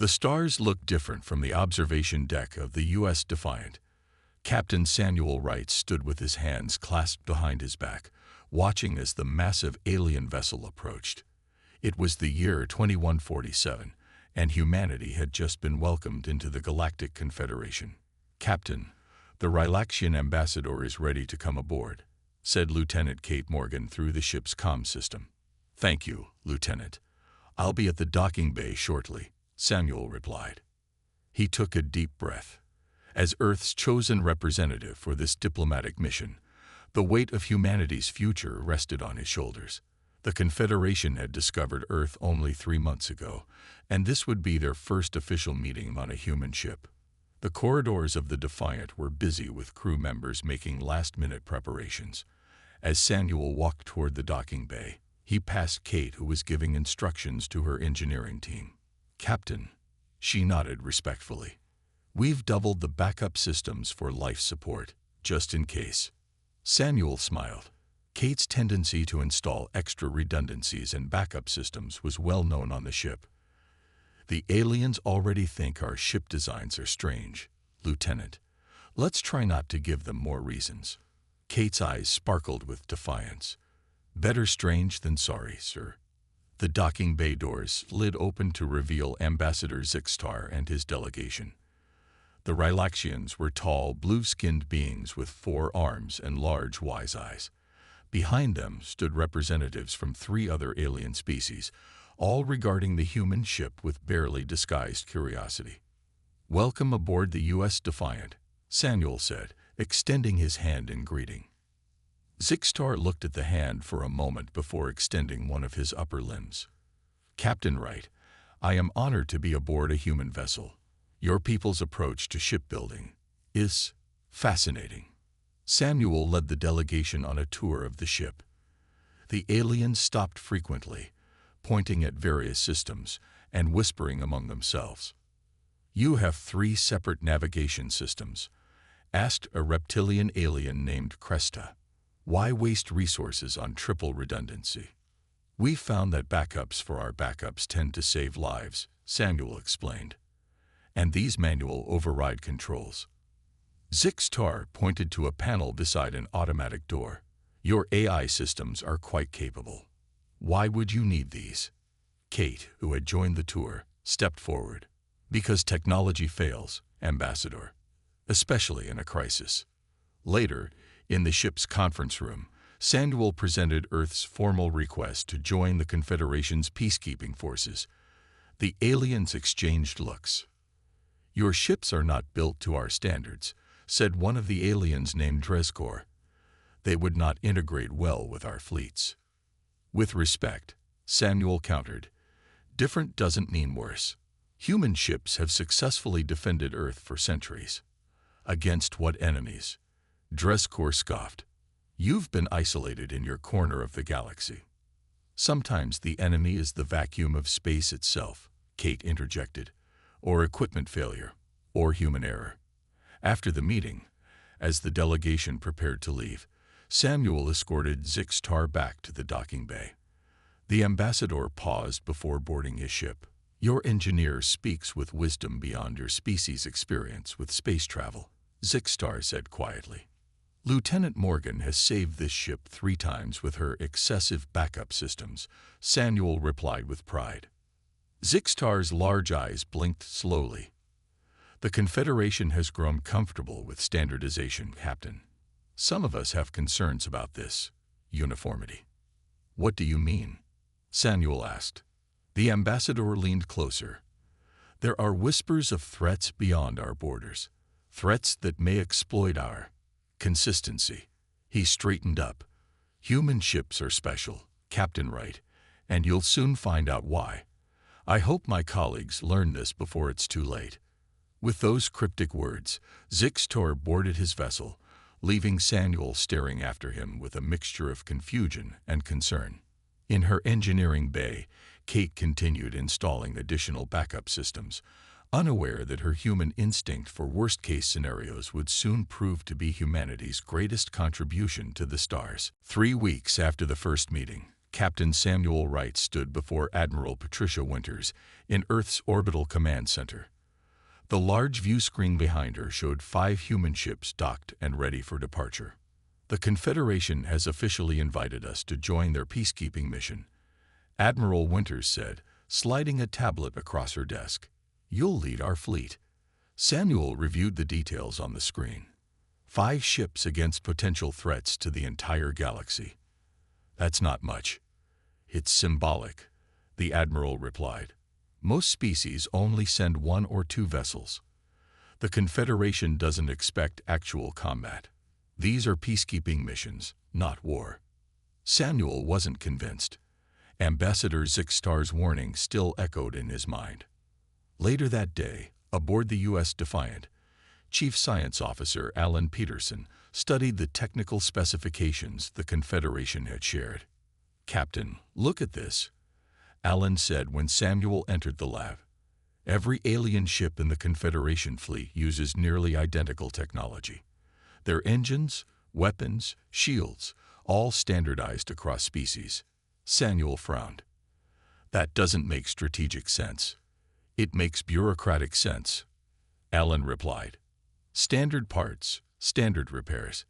The stars looked different from the observation deck of the U.S. Defiant. Captain Samuel Wright stood with his hands clasped behind his back, watching as the massive alien vessel approached. It was the year 2147, and humanity had just been welcomed into the Galactic Confederation. "Captain, the Rylaxian ambassador is ready to come aboard," said Lieutenant Kate Morgan through the ship's comm system. "Thank you, Lieutenant. I'll be at the docking bay shortly," Samuel replied. He took a deep breath. As Earth's chosen representative for this diplomatic mission, the weight of humanity's future rested on his shoulders. The Confederation had discovered Earth only 3 months ago, and this would be their first official meeting on a human ship. The corridors of the Defiant were busy with crew members making last-minute preparations. As Samuel walked toward the docking bay, he passed Kate, who was giving instructions to her engineering team. "Captain," she nodded respectfully. "We've doubled the backup systems for life support, just in case." Samuel smiled. Kate's tendency to install extra redundancies and backup systems was well known on the ship. "The aliens already think our ship designs are strange, Lieutenant. Let's try not to give them more reasons." Kate's eyes sparkled with defiance. "Better strange than sorry, sir." The docking bay doors slid open to reveal Ambassador Zixtar and his delegation. The Rylaxians were tall, blue-skinned beings with 4 arms and large, wise eyes. Behind them stood representatives from 3 other alien species, all regarding the human ship with barely disguised curiosity. "Welcome aboard the U.S. Defiant," Samuel said, extending his hand in greeting. Zixtar looked at the hand for a moment before extending one of his upper limbs. "Captain Wright, I am honored to be aboard a human vessel. Your people's approach to shipbuilding is fascinating." Samuel led the delegation on a tour of the ship. The aliens stopped frequently, pointing at various systems and whispering among themselves. "You have 3 separate navigation systems?" asked a reptilian alien named Cresta. "Why waste resources on triple redundancy?" "We've found that backups for our backups tend to save lives," Samuel explained. "And these manual override controls." Zixtar pointed to a panel beside an automatic door. "Your AI systems are quite capable. Why would you need these?" Kate, who had joined the tour, stepped forward. "Because technology fails, Ambassador, especially in a crisis." Later, in the ship's conference room, Samuel presented Earth's formal request to join the Confederation's peacekeeping forces. The aliens exchanged looks. "Your ships are not built to our standards," said one of the aliens named Dreskor. "They would not integrate well with our fleets." "With respect," Samuel countered, "different doesn't mean worse. Human ships have successfully defended Earth for centuries." "Against what enemies?" Dreskor scoffed. "You've been isolated in your corner of the galaxy." "Sometimes the enemy is the vacuum of space itself," Kate interjected, "or equipment failure, or human error." After the meeting, as the delegation prepared to leave, Samuel escorted Zixtar back to the docking bay. The ambassador paused before boarding his ship. "Your engineer speaks with wisdom beyond your species' experience with space travel," Zixtar said quietly. "Lieutenant Morgan has saved this ship 3 times with her excessive backup systems," Samuel replied with pride. Zixtar's large eyes blinked slowly. "The Confederation has grown comfortable with standardization, Captain. Some of us have concerns about this uniformity." "What do you mean?" Samuel asked. The ambassador leaned closer. "There are whispers of threats beyond our borders, threats that may exploit our consistency." He straightened up. "Human ships are special, Captain Wright, and you'll soon find out why. I hope my colleagues learn this before it's too late." With those cryptic words, Zixtar boarded his vessel, leaving Samuel staring after him with a mixture of confusion and concern. In her engineering bay, Kate continued installing additional backup systems, unaware that her human instinct for worst-case scenarios would soon prove to be humanity's greatest contribution to the stars. 3 weeks after the first meeting, Captain Samuel Wright stood before Admiral Patricia Winters in Earth's Orbital Command Center. The large view screen behind her showed 5 human ships docked and ready for departure. "The Confederation has officially invited us to join their peacekeeping mission," Admiral Winters said, sliding a tablet across her desk. "You'll lead our fleet." Samuel reviewed the details on the screen. 5 ships against potential threats to the entire galaxy. "That's not much. It's symbolic," the Admiral replied. "Most species only send 1 or 2 vessels. The Confederation doesn't expect actual combat. These are peacekeeping missions, not war." Samuel wasn't convinced. Ambassador Zixtar's warning still echoed in his mind. Later that day, aboard the U.S. Defiant, Chief Science Officer Alan Peterson studied the technical specifications the Confederation had shared. "Captain, look at this," Alan said when Samuel entered the lab. "Every alien ship in the Confederation fleet uses nearly identical technology. Their engines, weapons, shields, all standardized across species." Samuel frowned. "That doesn't make strategic sense. It makes bureaucratic sense," Alan replied. "Standard parts, standard repairs.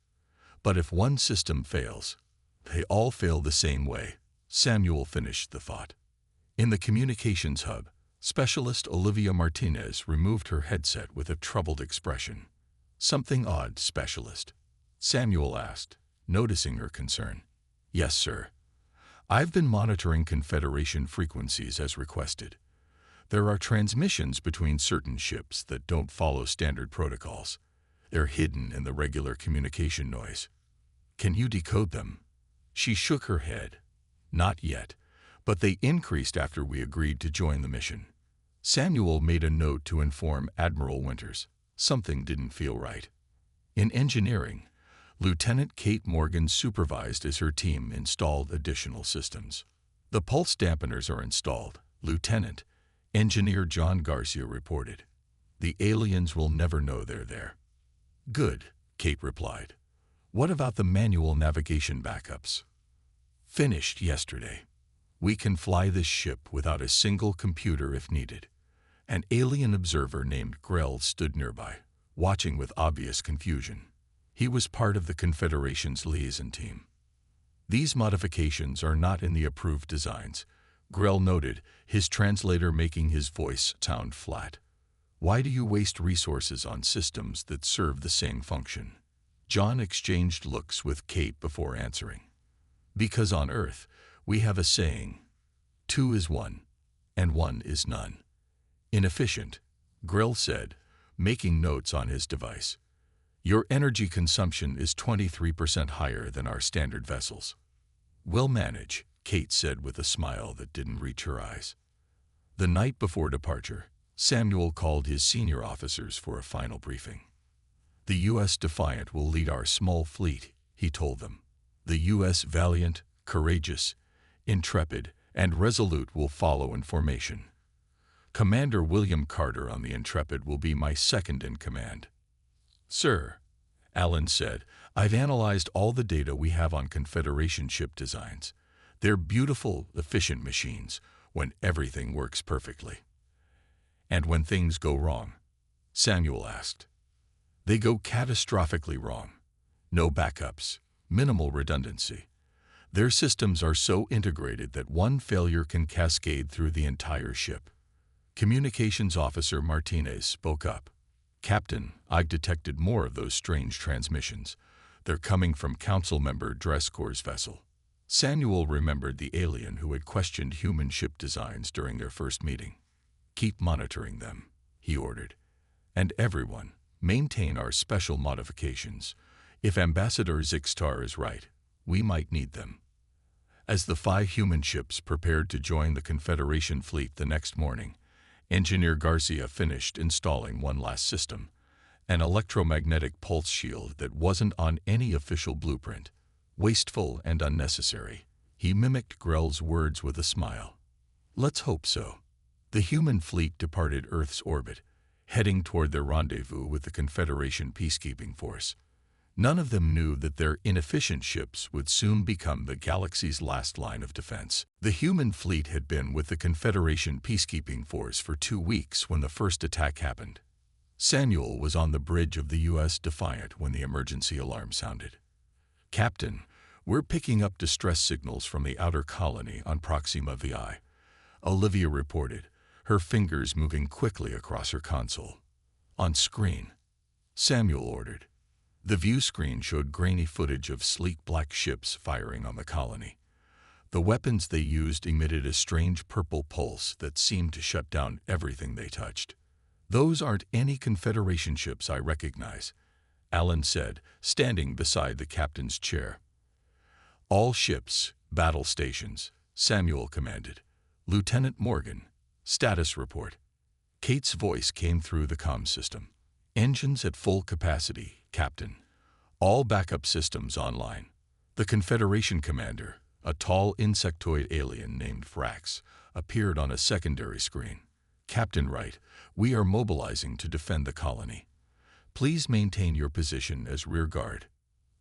But if one system fails, they all fail the same way," Samuel finished the thought. In the communications hub, Specialist Olivia Martinez removed her headset with a troubled expression. "Something odd, Specialist?" Samuel asked, noticing her concern. "Yes, sir. I've been monitoring Confederation frequencies as requested. There are transmissions between certain ships that don't follow standard protocols. They're hidden in the regular communication noise. Can you decode them?" She shook her head. "Not yet, but they increased after we agreed to join the mission." Samuel made a note to inform Admiral Winters. Something didn't feel right. In engineering, Lieutenant Kate Morgan supervised as her team installed additional systems. "The pulse dampeners are installed, Lieutenant," Engineer John Garcia reported. "The aliens will never know they're there." "Good," Kate replied. "What about the manual navigation backups?" "Finished yesterday. We can fly this ship without a single computer if needed." An alien observer named Grell stood nearby, watching with obvious confusion. He was part of the Confederation's liaison team. "These modifications are not in the approved designs," Grell noted, his translator making his voice sound flat. "Why do you waste resources on systems that serve the same function?" John exchanged looks with Kate before answering. "Because on Earth, we have a saying, 2 is 1, and 1 is none." "Inefficient," Grell said, making notes on his device. "Your energy consumption is 23% higher than our standard vessels." "We'll manage," Kate said with a smile that didn't reach her eyes. The night before departure, Samuel called his senior officers for a final briefing. "The U.S. Defiant will lead our small fleet," he told them. "The U.S. Valiant, Courageous, Intrepid, and Resolute will follow in formation. Commander William Carter on the Intrepid will be my second in command." "Sir," Alan said, "I've analyzed all the data we have on Confederation ship designs. They're beautiful, efficient machines when everything works perfectly." "And when things go wrong?" Samuel asked. "They go catastrophically wrong. No backups, minimal redundancy. Their systems are so integrated that one failure can cascade through the entire ship." Communications Officer Martinez spoke up. "Captain, I've detected more of those strange transmissions. They're coming from Council Member Drescor's vessel." Samuel remembered the alien who had questioned human ship designs during their first meeting. "Keep monitoring them," he ordered. "And everyone, maintain our special modifications. If Ambassador Zixtar is right, we might need them." As the 5 human ships prepared to join the Confederation fleet the next morning, Engineer Garcia finished installing one last system, an electromagnetic pulse shield that wasn't on any official blueprint. Wasteful and unnecessary. He mimicked Grell's words with a smile. "Let's hope so." The human fleet departed Earth's orbit, heading toward their rendezvous with the Confederation peacekeeping force. None of them knew that their inefficient ships would soon become the galaxy's last line of defense. The human fleet had been with the Confederation peacekeeping force for 2 weeks when the first attack happened. Samuel was on the bridge of the U.S. Defiant when the emergency alarm sounded. "Captain, we're picking up distress signals from the outer colony on Proxima VI," Olivia reported, her fingers moving quickly across her console. "On screen," Samuel ordered. The view screen showed grainy footage of sleek black ships firing on the colony. The weapons they used emitted a strange purple pulse that seemed to shut down everything they touched. "Those aren't any Confederation ships I recognize," Alan said, standing beside the captain's chair. "All ships, battle stations," Samuel commanded. "Lieutenant Morgan, status report." Kate's voice came through the comm system. "Engines at full capacity, Captain. All backup systems online." The Confederation commander, a tall insectoid alien named Vrax, appeared on a secondary screen. "Captain Wright, we are mobilizing to defend the colony. Please maintain your position as rear guard."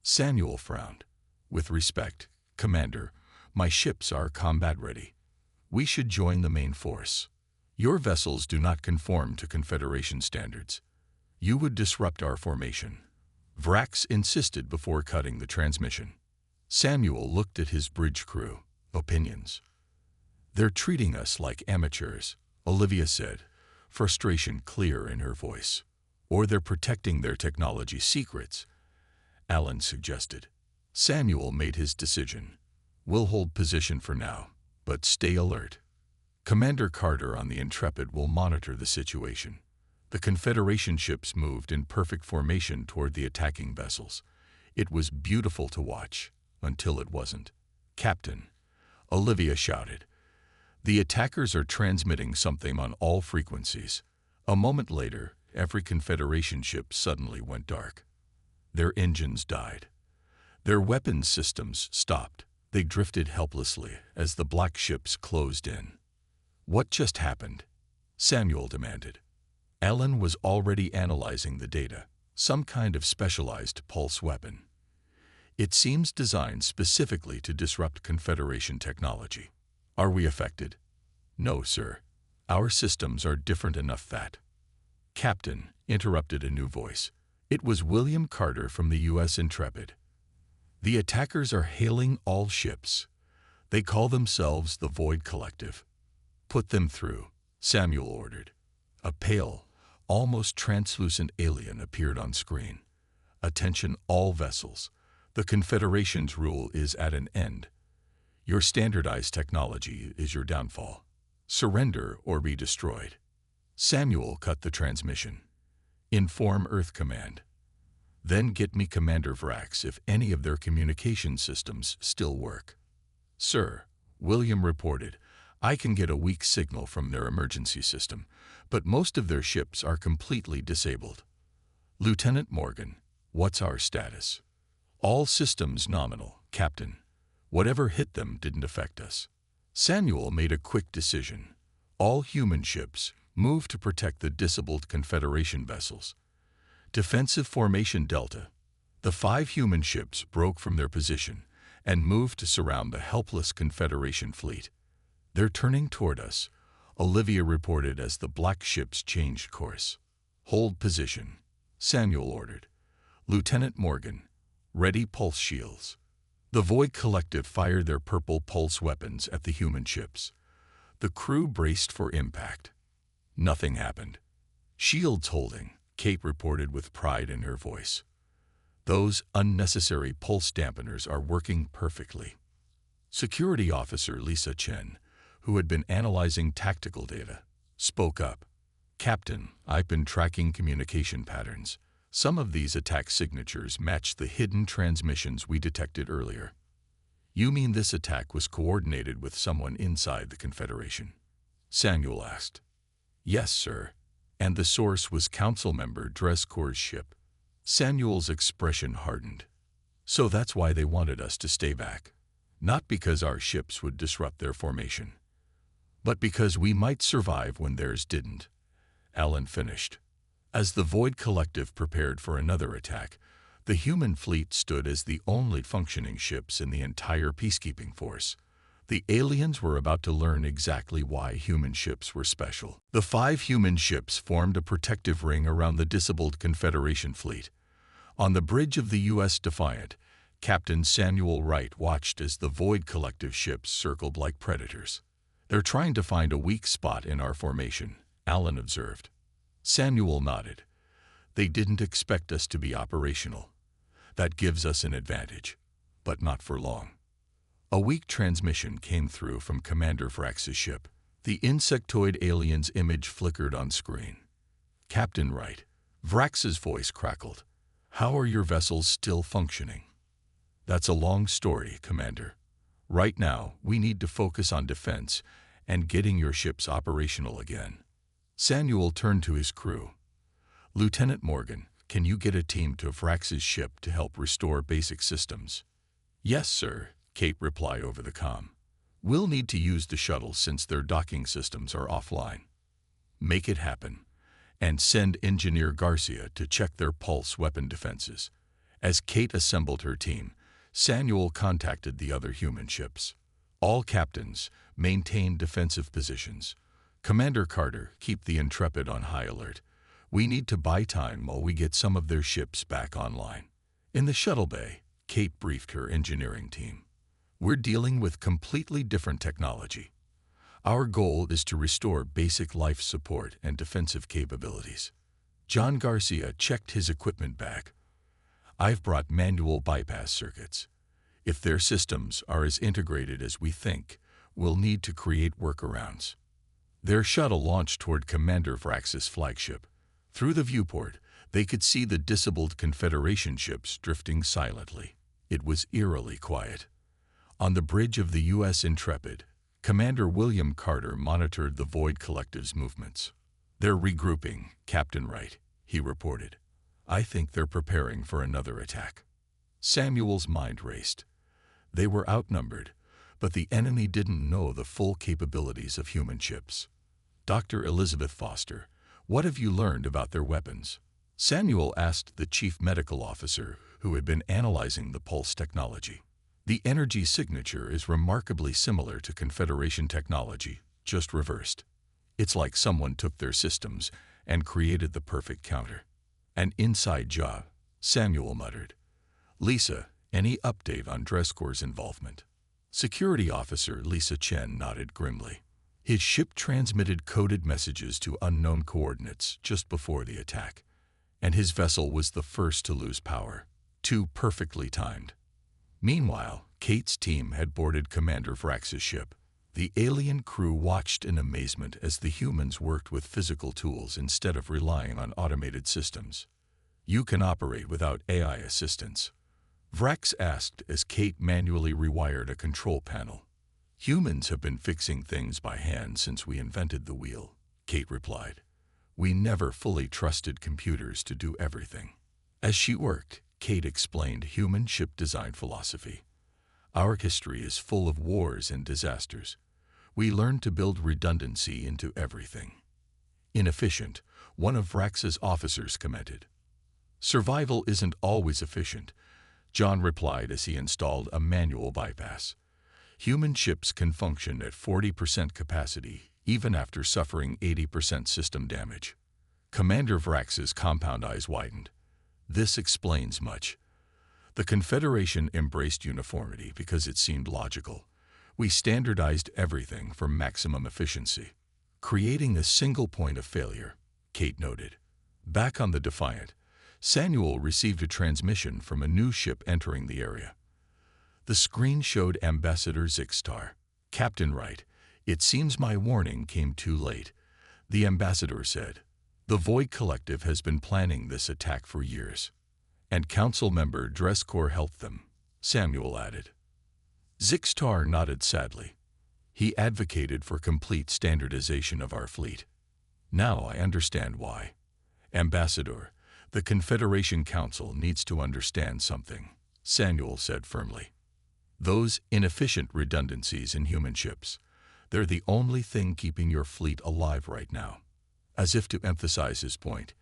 Samuel frowned. "With respect, Commander, my ships are combat ready. We should join the main force. Your vessels do not conform to Confederation standards. You would disrupt our formation," Vrax insisted before cutting the transmission. Samuel looked at his bridge crew. "Opinions?" "They're treating us like amateurs," Olivia said, frustration clear in her voice. "Or they're protecting their technology secrets," Alan suggested. Samuel made his decision. "We'll hold position for now, but stay alert. Commander Carter on the Intrepid will monitor the situation." The Confederation ships moved in perfect formation toward the attacking vessels. It was beautiful to watch, until it wasn't. "Captain," Olivia shouted, "the attackers are transmitting something on all frequencies." A moment later, every Confederation ship suddenly went dark. Their engines died. Their weapons systems stopped. They drifted helplessly as the black ships closed in. "What just happened?" Samuel demanded. Ellen was already analyzing the data, some kind of specialized pulse weapon. "It seems designed specifically to disrupt Confederation technology." "Are we affected?" "No, sir. Our systems are different enough that—" "Captain," interrupted a new voice. It was William Carter from the U.S. Intrepid. "The attackers are hailing all ships. They call themselves the Void Collective." "Put them through," Samuel ordered. A pale, almost translucent alien appeared on screen. "Attention all vessels. The Confederation's rule is at an end. Your standardized technology is your downfall. Surrender or be destroyed." Samuel cut the transmission. "Inform Earth Command. Then get me Commander Vrax if any of their communication systems still work." "Sir," William reported, "I can get a weak signal from their emergency system, but most of their ships are completely disabled." "Lieutenant Morgan, what's our status?" "All systems nominal, Captain. Whatever hit them didn't affect us." Samuel made a quick decision. All human ships move to protect the disabled Confederation vessels. Defensive Formation Delta. The 5 human ships broke from their position and moved to surround the helpless Confederation fleet. "They're turning toward us," Olivia reported as the black ships changed course. "Hold position," Samuel ordered. "Lieutenant Morgan, ready pulse shields." The Void Collective fired their purple pulse weapons at the human ships. The crew braced for impact. Nothing happened. "Shields holding," Kate reported with pride in her voice. "Those unnecessary pulse dampeners are working perfectly." Security Officer Lisa Chen, who had been analyzing tactical data, spoke up. "Captain, I've been tracking communication patterns. Some of these attack signatures match the hidden transmissions we detected earlier." "You mean this attack was coordinated with someone inside the Confederation?" Samuel asked. "Yes, sir. And the source was Council Member Drescour's ship." Samuel's expression hardened. "So that's why they wanted us to stay back. Not because our ships would disrupt their formation, but because we might survive when theirs didn't," Alan finished. As the Void Collective prepared for another attack, The human fleet stood as the only functioning ships in the entire peacekeeping force. The aliens were about to learn exactly why human ships were special. The 5 human ships formed a protective ring around the disabled Confederation fleet. On the bridge of the U.S. Defiant, Captain Samuel Wright watched as the Void Collective ships circled like predators. "They're trying to find a weak spot in our formation," Allen observed. Samuel nodded. "They didn't expect us to be operational. That gives us an advantage, but not for long." A weak transmission came through from Commander Vrax's ship. The insectoid alien's image flickered on screen. "Captain Wright." Vrax's voice crackled. "How are your vessels still functioning?" "That's a long story, Commander. Right now, we need to focus on defense and getting your ships operational again." Samuel turned to his crew. "Lieutenant Morgan, can you get a team to Vrax's ship to help restore basic systems?" "Yes, sir," Kate replied over the comm. "We'll need to use the shuttle since their docking systems are offline." "Make it happen. And send Engineer Garcia to check their pulse weapon defenses." As Kate assembled her team, Samuel contacted the other human ships. "All captains, maintain defensive positions. Commander Carter, keep the Intrepid on high alert. We need to buy time while we get some of their ships back online." In the shuttle bay, Kate briefed her engineering team. "We're dealing with completely different technology. Our goal is to restore basic life support and defensive capabilities." John Garcia checked his equipment bag. "I've brought manual bypass circuits. If their systems are as integrated as we think, we'll need to create workarounds." Their shuttle launched toward Commander Vrax's flagship. Through the viewport, they could see the disabled Confederation ships drifting silently. It was eerily quiet. On the bridge of the U.S. Intrepid, Commander William Carter monitored the Void Collective's movements. "They're regrouping, Captain Wright," he reported. "I think they're preparing for another attack." Samuel's mind raced. They were outnumbered, but the enemy didn't know the full capabilities of human ships. "Dr. Elizabeth Foster, what have you learned about their weapons?" Samuel asked the chief medical officer who had been analyzing the pulse technology. "The energy signature is remarkably similar to Confederation technology, just reversed. It's like someone took their systems and created the perfect counter." "An inside job," Samuel muttered. "Lisa, any update on Drescor's involvement?" Security Officer Lisa Chen nodded grimly. His ship transmitted coded messages to unknown coordinates just before the attack, and his vessel was the first to lose power. Too perfectly timed. Meanwhile, Kate's team had boarded Commander Vrax's ship. The alien crew watched in amazement as the humans worked with physical tools instead of relying on automated systems. "You can operate without AI assistance?" Vrax asked as Kate manually rewired a control panel. "Humans have been fixing things by hand since we invented the wheel," Kate replied. "We never fully trusted computers to do everything." As she worked, Kate explained human ship design philosophy. "Our history is full of wars and disasters. We learned to build redundancy into everything." "Inefficient," one of Vrax's officers commented. "Survival isn't always efficient," John replied as he installed a manual bypass. "Human ships can function at 40% capacity, even after suffering 80% system damage." Commander Vrax's compound eyes widened. "This explains much. The Confederation embraced uniformity because it seemed logical. We standardized everything for maximum efficiency, creating a single point of failure," Kate noted. Back on the Defiant, Samuel received a transmission from a new ship entering the area. The screen showed Ambassador Zixtar. "Captain Wright, it seems my warning came too late," the ambassador said. "The Void Collective has been planning this attack for years. And Council member Drescor helped them," Samuel added. Zixtar nodded sadly. "He advocated for complete standardization of our fleet. Now I understand why. Ambassador, the Confederation Council needs to understand something," Samuel said firmly. "Those inefficient redundancies in human ships, they're the only thing keeping your fleet alive right now." As if to emphasize his point,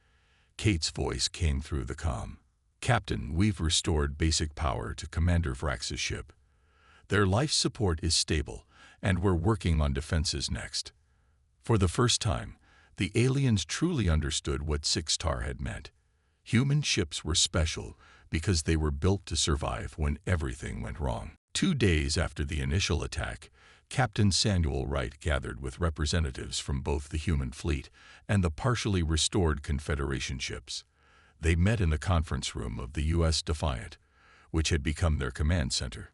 Kate's voice came through the comm. Captain, we've restored basic power to Commander Vrax's ship. Their life support is stable, and we're working on defenses next. For the first time, the aliens truly understood what Six-Tar had meant. Human ships were special because they were built to survive when everything went wrong. 2 days after the initial attack, Captain Samuel Wright gathered with representatives from both the human fleet and the partially restored Confederation ships. They met in the conference room of the U.S. Defiant, which had become their command center.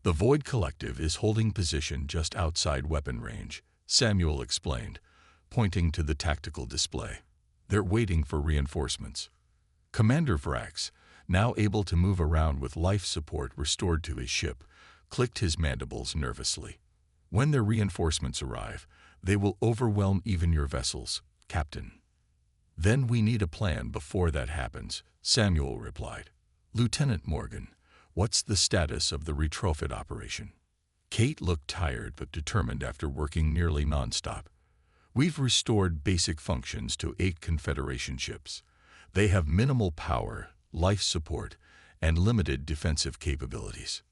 The Void Collective is holding position just outside weapon range, Samuel explained, pointing to the tactical display. They're waiting for reinforcements. Commander Vrax, now able to move around with life support restored to his ship, clicked his mandibles nervously. When their reinforcements arrive, they will overwhelm even your vessels, Captain. Then we need a plan before that happens, Samuel replied. Lieutenant Morgan, what's the status of the retrofit operation? Kate looked tired but determined after working nearly nonstop. We've restored basic functions to 8 Confederation ships. They have minimal power, life support, and limited defensive capabilities.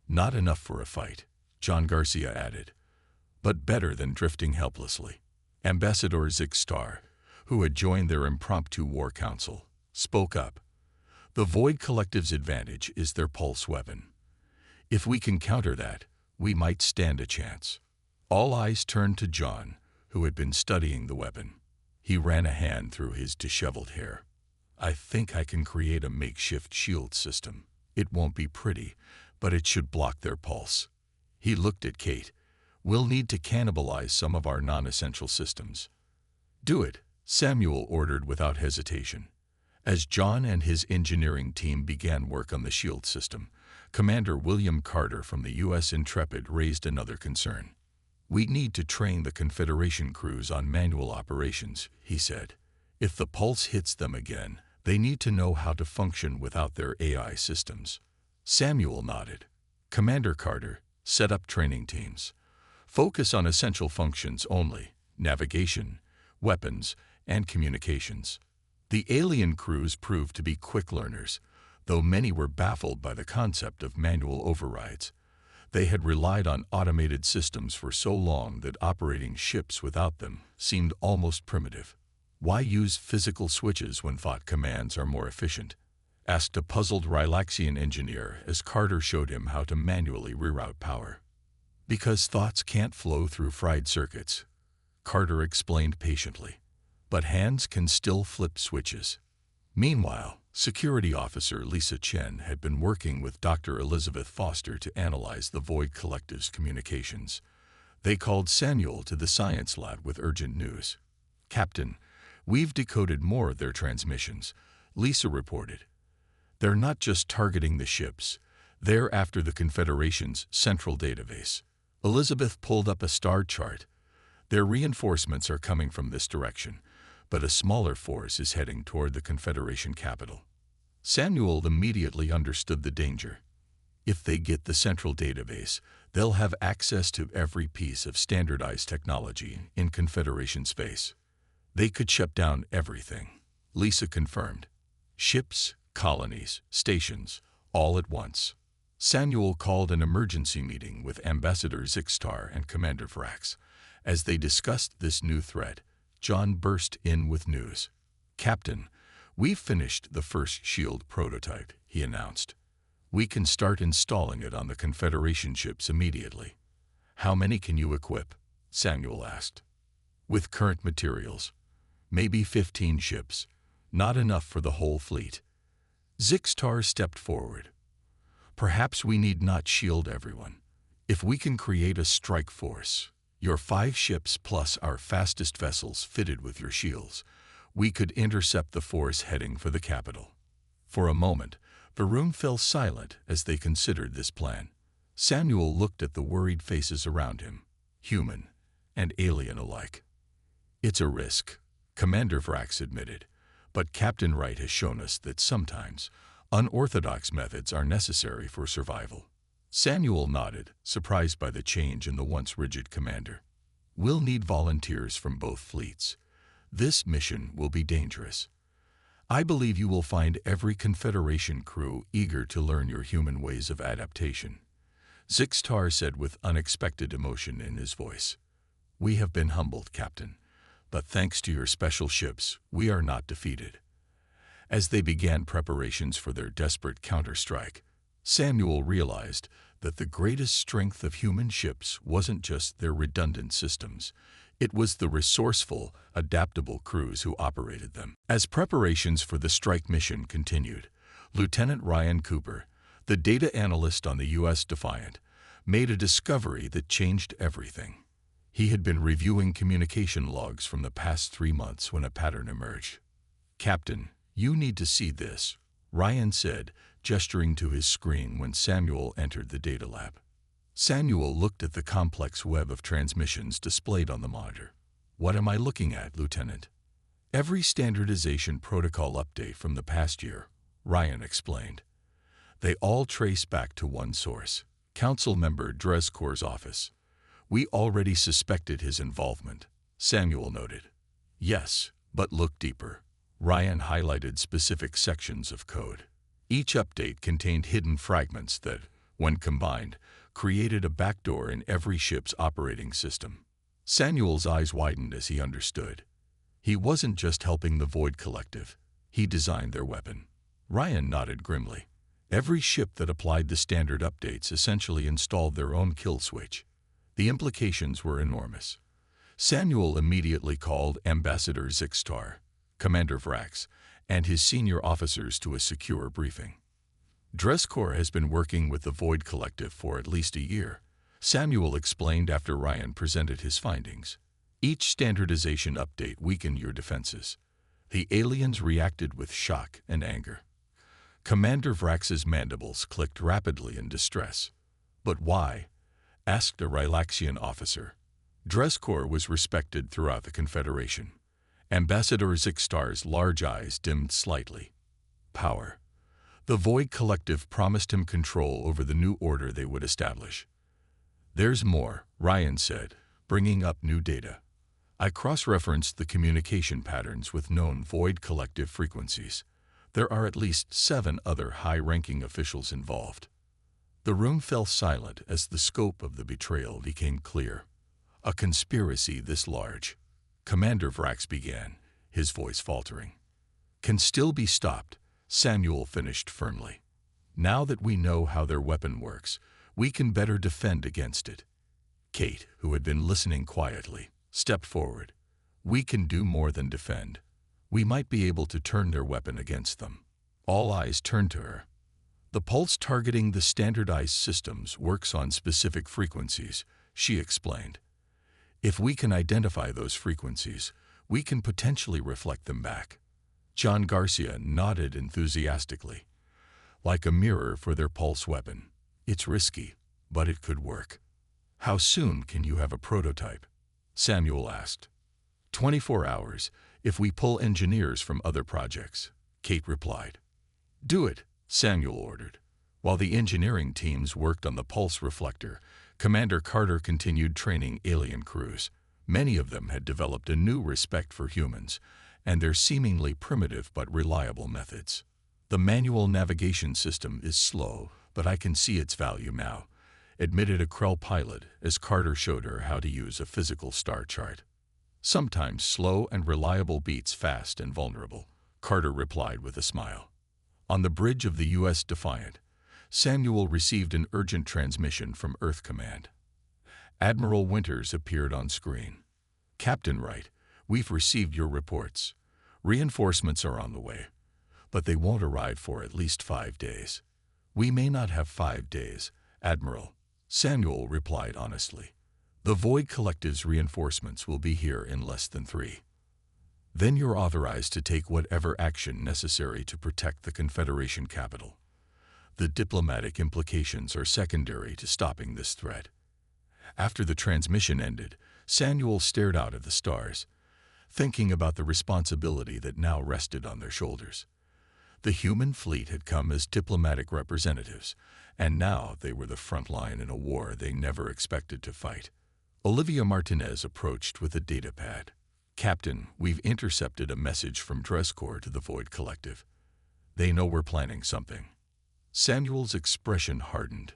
Not enough for a fight, John Garcia added, but better than drifting helplessly. Ambassador Six-Tar, who had joined their impromptu war council, spoke up. The Void Collective's advantage is their pulse weapon. If we can counter that, we might stand a chance. All eyes turned to John, who had been studying the weapon. He ran a hand through his disheveled hair. I think I can create a makeshift shield system. It won't be pretty, but it should block their pulse. He looked at Kate. We'll need to cannibalize some of our non-essential systems. Do it, Samuel ordered without hesitation. As John and his engineering team began work on the shield system, Commander William Carter from the U.S. Intrepid raised another concern. We need to train the Confederation crews on manual operations, he said. If the pulse hits them again, they need to know how to function without their AI systems. Samuel nodded. Commander Carter, set up training teams. Focus on essential functions only: navigation, weapons, and communications. The alien crews proved to be quick learners, though many were baffled by the concept of manual overrides. They had relied on automated systems for so long that operating ships without them seemed almost primitive. Why use physical switches when thought commands are more efficient? Asked a puzzled Rylaxian engineer as Carter showed him how to manually reroute power. Because thoughts can't flow through fried circuits, Carter explained patiently. But hands can still flip switches. Meanwhile, Security Officer Lisa Chen had been working with Dr. Elizabeth Foster to analyze the Void Collective's communications. They called Samuel to the science lab with urgent news. Captain, we've decoded more of their transmissions, Lisa reported. They're not just targeting the ships, they're after the Confederation's central database. Elizabeth pulled up a star chart. Their reinforcements are coming from this direction, but a smaller force is heading toward the Confederation capital. Samuel immediately understood the danger. If they get the central database, they'll have access to every piece of standardized technology in Confederation space. They could shut down everything, Lisa confirmed. Ships, colonies, stations, all at once. Samuel called an emergency meeting with Ambassador Six-Tar and Commander Vrax. As they discussed this new threat, John burst in with news. Captain, we've finished the first shield prototype, he announced. We can start installing it on the Confederation ships immediately. How many can you equip? Samuel asked. With current materials, maybe 15 ships, not enough for the whole fleet. Six-Tar stepped forward. Perhaps we need not shield everyone. If we can create a strike force, your 5 ships plus our fastest vessels fitted with your shields, we could intercept the force heading for the capital. For a moment, the room fell silent as they considered this plan. Samuel looked at the worried faces around him, human and alien alike. It's a risk, Commander Vrax admitted, but Captain Wright has shown us that sometimes unorthodox methods are necessary for survival. Samuel nodded, surprised by the change in the once rigid commander. We'll need volunteers from both fleets. This mission will be dangerous. I believe you will find every Confederation crew eager to learn your human ways of adaptation, Zixtar said with unexpected emotion in his voice. We have been humbled, Captain, but thanks to your special ships, we are not defeated. As they began preparations for their desperate counterstrike, Samuel realized that the greatest strength of human ships wasn't just their redundant systems. It was the resourceful, adaptable crews who operated them. As preparations for the strike mission continued, Lieutenant Ryan Cooper, the data analyst on the U.S. Defiant, made a discovery that changed everything. He had been reviewing communication logs from the past 3 months when a pattern emerged. Captain, you need to see this, Ryan said, gesturing to his screen when Samuel entered the data lab. Samuel looked at the complex web of transmissions displayed on the monitor. What am I looking at, Lieutenant? Every standardization protocol update from the past year, Ryan explained. They all trace back to one source, Council Member Dreskor's office. We already suspected his involvement, Samuel noted. Yes, but look deeper. Ryan highlighted specific sections of code. Each update contained hidden fragments that, when combined, created a backdoor in every ship's operating system. Samuel's eyes widened as he understood. He wasn't just helping the Void Collective. He designed their weapon. Ryan nodded grimly. Every ship that applied the standard updates essentially installed their own kill switch. The implications were enormous. Samuel immediately called Ambassador Zixtar, Commander Vrax, and his senior officers to a secure briefing. Dreskor has been working with the Void Collective for at least a year, Samuel explained after Ryan presented his findings. Each standardization update weakened your defenses. The aliens reacted with shock and anger. Commander Vrax's mandibles clicked rapidly in distress. But why? Asked a Rylaxian officer. Dreskor was respected throughout the Confederation. Ambassador Zixtar's large eyes dimmed slightly. Power. The Void Collective promised him control over the new order they would establish. There's more, Ryan said, bringing up new data. I cross-referenced the communication patterns with known Void Collective frequencies. There are at least 7 other high-ranking officials involved. The room fell silent as the scope of the betrayal became clear. A conspiracy this large, Commander Vrax began, his voice faltering, can still be stopped, Samuel finished firmly. Now that we know how their weapon works, we can better defend against it. Kate, who had been listening quietly, stepped forward. We can do more than defend. We might be able to turn their weapon against them. All eyes turned to her. The pulse targeting the standardized systems works on specific frequencies, she explained. If we can identify those frequencies, we can potentially reflect them back. John Garcia nodded enthusiastically. Like a mirror for their pulse weapon. It's risky, but it could work. How soon can you have a prototype? Samuel asked. 24 hours, if we pull engineers from other projects, Kate replied. Do it, Samuel ordered. While the engineering teams worked on the pulse reflector, Commander Carter continued training alien crews. Many of them had developed a new respect for humans and their seemingly primitive but reliable methods. The manual navigation system is slow, but I can see its value now, admitted a Krell pilot as Carter showed her how to use a physical star chart. Sometimes slow and reliable beats fast and vulnerable, Carter replied with a smile. On the bridge of the U.S. Defiant, Samuel received an urgent transmission from Earth Command. Admiral Winters appeared on screen. Captain Wright, we've received your reports. Reinforcements are on the way, but they won't arrive for at least 5 days. We may not have 5 days, Admiral, Samuel replied honestly. The Void Collective's reinforcements will be here in less than 3. Then you're authorized to take whatever action necessary to protect the Confederation capital. The diplomatic implications are secondary to stopping this threat. After the transmission ended, Samuel stared out at the stars, thinking about the responsibility that now rested on their shoulders. The human fleet had come as diplomatic representatives, and now they were the front line in a war they never expected to fight. Olivia Martinez approached with a datapad. Captain, we've intercepted a message from Dress Corps to the Void Collective. They know we're planning something. Samuel's expression hardened.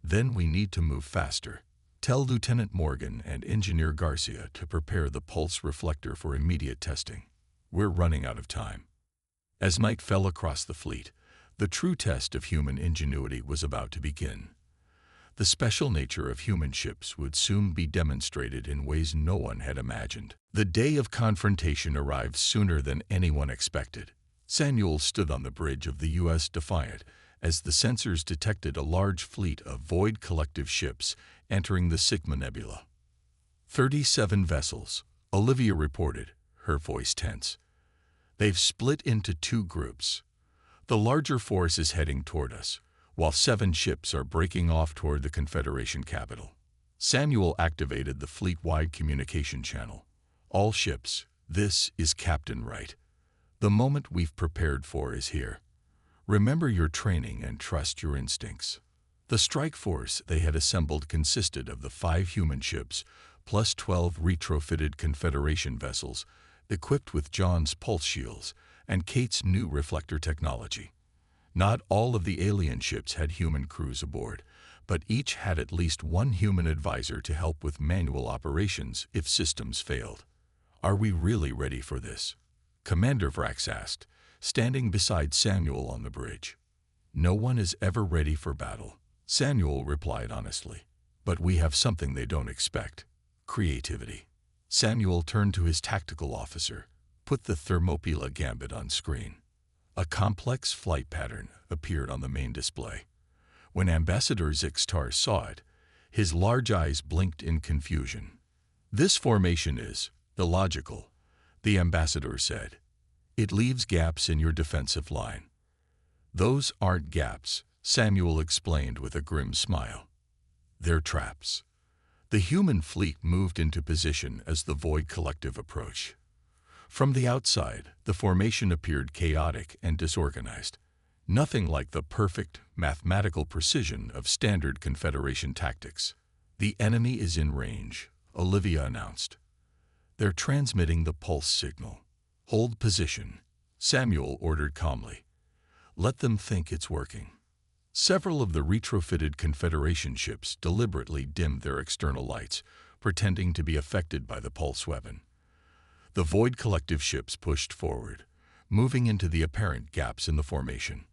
Then we need to move faster. Tell Lieutenant Morgan and Engineer Garcia to prepare the pulse reflector for immediate testing. We're running out of time. As night fell across the fleet, the true test of human ingenuity was about to begin. The special nature of human ships would soon be demonstrated in ways no one had imagined. The day of confrontation arrived sooner than anyone expected. Samuel stood on the bridge of the U.S. Defiant as the sensors detected a large fleet of Void Collective ships entering the Sigma Nebula. 37 vessels, Olivia reported, her voice tense. They've split into two groups. The larger force is heading toward us, while 7 ships are breaking off toward the Confederation capital. Samuel activated the fleet-wide communication channel. All ships, this is Captain Wright. The moment we've prepared for is here. Remember your training and trust your instincts. The strike force they had assembled consisted of the 5 human ships plus 12 retrofitted Confederation vessels equipped with John's pulse shields and Kate's new reflector technology. Not all of the alien ships had human crews aboard, but each had at least one human advisor to help with manual operations if systems failed. Are we really ready for this? Commander Vrax asked, standing beside Samuel on the bridge. No one is ever ready for battle, Samuel replied honestly. But we have something they don't expect: creativity. Samuel turned to his tactical officer. Put the Thermopyla Gambit on screen. A complex flight pattern appeared on the main display. When Ambassador Zixtar saw it, his large eyes blinked in confusion. This formation is illogical, the ambassador said. It leaves gaps in your defensive line. Those aren't gaps, Samuel explained with a grim smile. They're traps. The human fleet moved into position as the Void Collective approached. From the outside, the formation appeared chaotic and disorganized. Nothing like the perfect mathematical precision of standard Confederation tactics. The enemy is in range, Olivia announced. They're transmitting the pulse signal. Hold position, Samuel ordered calmly. Let them think it's working. Several of the retrofitted Confederation ships deliberately dimmed their external lights, pretending to be affected by the pulse weapon. The Void Collective ships pushed forward, moving into the apparent gaps in the formation.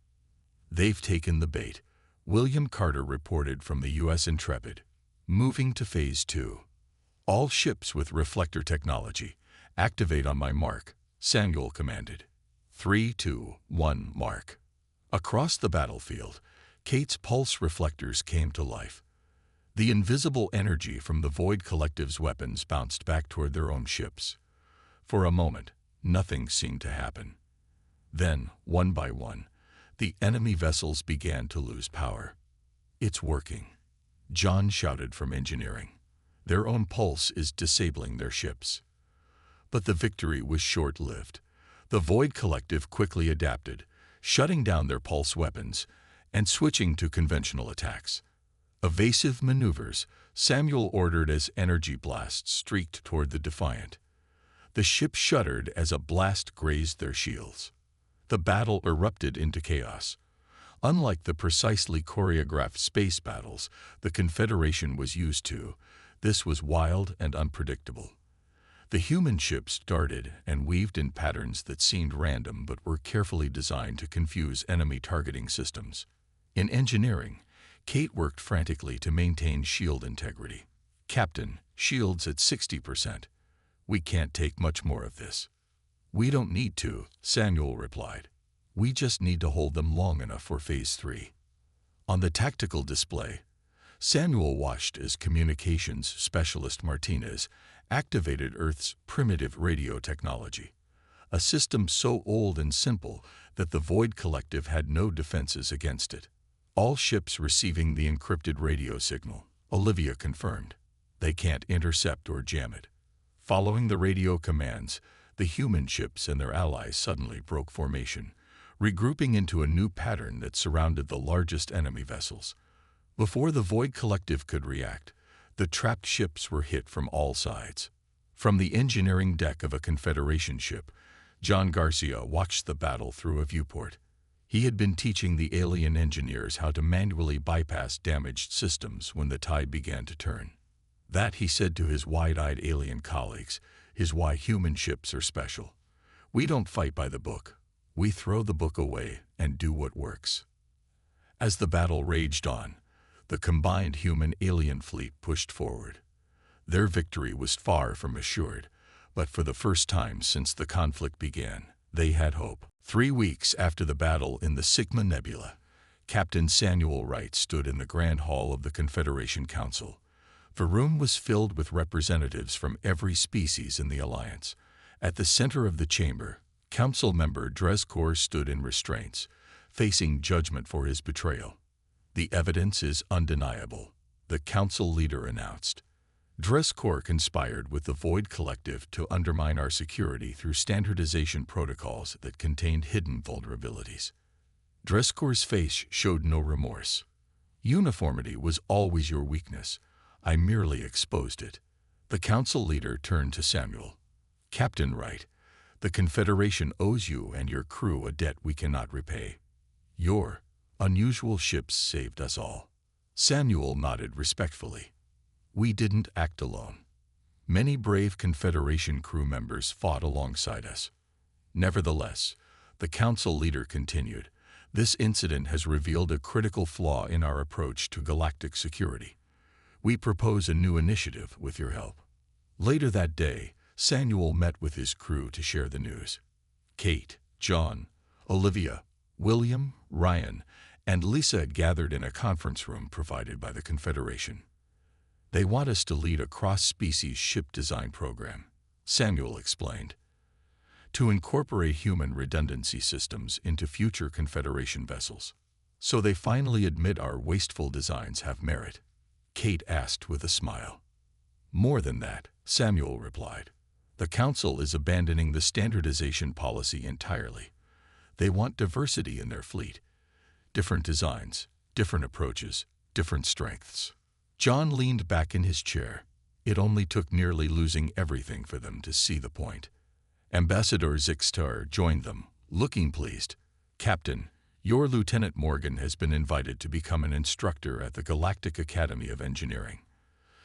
They've taken the bait, William Carter reported from the U.S. Intrepid. Moving to Phase 2. All ships with reflector technology, activate on my mark, Samuel commanded. 3, 2, 1, mark. Across the battlefield, Kate's pulse reflectors came to life. The invisible energy from the Void Collective's weapons bounced back toward their own ships. For a moment, nothing seemed to happen. Then, one by one, the enemy vessels began to lose power. It's working, John shouted from engineering. Their own pulse is disabling their ships. But the victory was short-lived. The Void Collective quickly adapted, shutting down their pulse weapons and switching to conventional attacks. Evasive maneuvers, Samuel ordered as energy blasts streaked toward the Defiant. The ship shuddered as a blast grazed their shields. The battle erupted into chaos. Unlike the precisely choreographed space battles the Confederation was used to, this was wild and unpredictable. The human ships darted and weaved in patterns that seemed random but were carefully designed to confuse enemy targeting systems. In engineering, Kate worked frantically to maintain shield integrity. Captain, shields at 60%. We can't take much more of this. We don't need to, Samuel replied. We just need to hold them long enough for Phase 3. On the tactical display, Samuel watched as communications specialist Martinez activated Earth's primitive radio technology, a system so old and simple that the Void Collective had no defenses against it. All ships receiving the encrypted radio signal, Olivia confirmed. They can't intercept or jam it. Following the radio commands, the human ships and their allies suddenly broke formation, regrouping into a new pattern that surrounded the largest enemy vessels. Before the Void Collective could react, the trapped ships were hit from all sides. From the engineering deck of a Confederation ship, John Garcia watched the battle through a viewport. He had been teaching the alien engineers how to manually bypass damaged systems when the tide began to turn. That, he said to his wide-eyed alien colleagues, is why human ships are special. We don't fight by the book. We throw the book away and do what works. As the battle raged on, the combined human-alien fleet pushed forward. Their victory was far from assured, but for the first time since the conflict began, they had hope. 3 weeks after the battle in the Sigma Nebula, Captain Samuel Wright stood in the Grand Hall of the Confederation Council. The room was filled with representatives from every species in the Alliance. At the center of the chamber, Council member Dreskor stood in restraints, facing judgment for his betrayal. The evidence is undeniable, the Council leader announced. Dreskor conspired with the Void Collective to undermine our security through standardization protocols that contained hidden vulnerabilities. Dreskor's face showed no remorse. Uniformity was always your weakness. I merely exposed it. The Council leader turned to Samuel. Captain Wright, the Confederation owes you and your crew a debt we cannot repay. Your unusual ships saved us all. Samuel nodded respectfully. We didn't act alone. Many brave Confederation crew members fought alongside us. Nevertheless, the Council leader continued, this incident has revealed a critical flaw in our approach to galactic security. We propose a new initiative with your help. Later that day, Samuel met with his crew to share the news. Kate, John, Olivia, William, Ryan, and Lisa gathered in a conference room provided by the Confederation. They want us to lead a cross-species ship design program, Samuel explained, to incorporate human redundancy systems into future Confederation vessels. So they finally admit our wasteful designs have merit, Kate asked with a smile. More than that, Samuel replied. The Council is abandoning the standardization policy entirely. They want diversity in their fleet. Different designs, different approaches, different strengths. John leaned back in his chair. It only took nearly losing everything for them to see the point. Ambassador Zixtar joined them, looking pleased. Captain, your Lieutenant Morgan has been invited to become an instructor at the Galactic Academy of Engineering.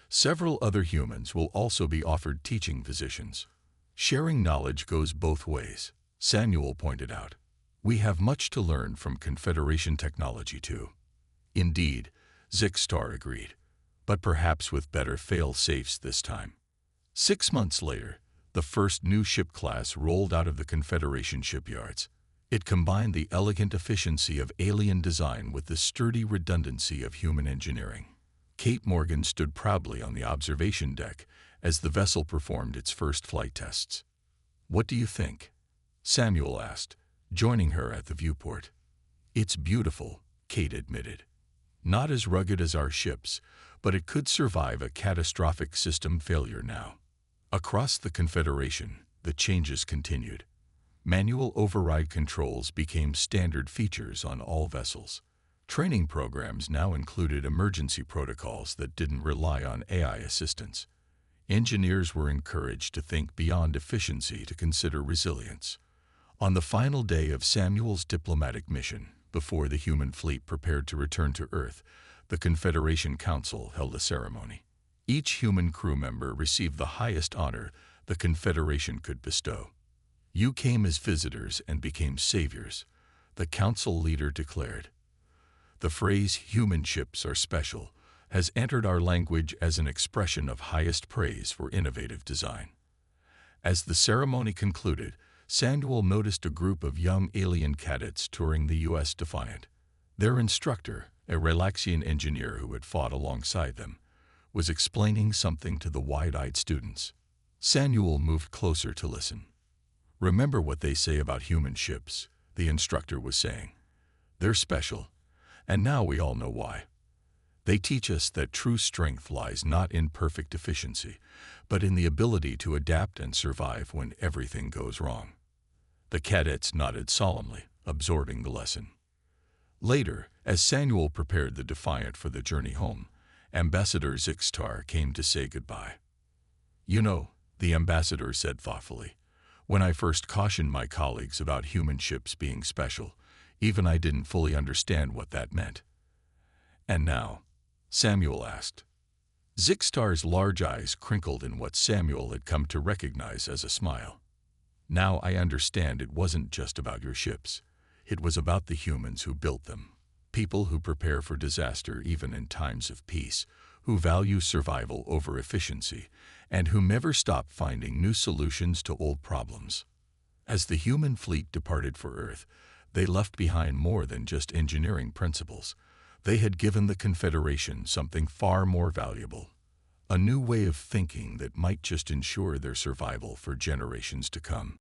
Several other humans will also be offered teaching positions. Sharing knowledge goes both ways, Samuel pointed out. We have much to learn from Confederation technology too. Indeed, Zixtar agreed, but perhaps with better fail-safes this time. 6 months later, the first new ship class rolled out of the Confederation shipyards. It combined the elegant efficiency of alien design with the sturdy redundancy of human engineering. Kate Morgan stood proudly on the observation deck as the vessel performed its first flight tests. What do you think? Samuel asked, joining her at the viewport. It's beautiful, Kate admitted. Not as rugged as our ships, but it could survive a catastrophic system failure now. Across the Confederation, the changes continued. Manual override controls became standard features on all vessels. Training programs now included emergency protocols that didn't rely on AI assistance. Engineers were encouraged to think beyond efficiency to consider resilience. On the final day of Samuel's diplomatic mission, before the human fleet prepared to return to Earth, the Confederation Council held a ceremony. Each human crew member received the highest honor the Confederation could bestow. You came as visitors and became saviors, the Council leader declared. The phrase, human ships are special, has entered our language as an expression of highest praise for innovative design. As the ceremony concluded, Samuel noticed a group of young alien cadets touring the U.S. Defiant. Their instructor, a Relaxian engineer who had fought alongside them, was explaining something to the wide-eyed students. Samuel moved closer to listen. Remember what they say about human ships, the instructor was saying. They're special, and now we all know why. They teach us that true strength lies not in perfect efficiency, but in the ability to adapt and survive when everything goes wrong. The cadets nodded solemnly, absorbing the lesson. Later, as Samuel prepared the Defiant for the journey home, Ambassador Zixtar came to say goodbye. You know, the ambassador said thoughtfully. When I first cautioned my colleagues about human ships being special, even I didn't fully understand what that meant. And now? Samuel asked. Zixtar's large eyes crinkled in what Samuel had come to recognize as a smile. Now I understand it wasn't just about your ships. It was about the humans who built them. People who prepare for disaster even in times of peace, who value survival over efficiency, and who never stop finding new solutions to old problems. As the human fleet departed for Earth, they left behind more than just engineering principles. They had given the Confederation something far more valuable. A new way of thinking that might just ensure their survival for generations to come.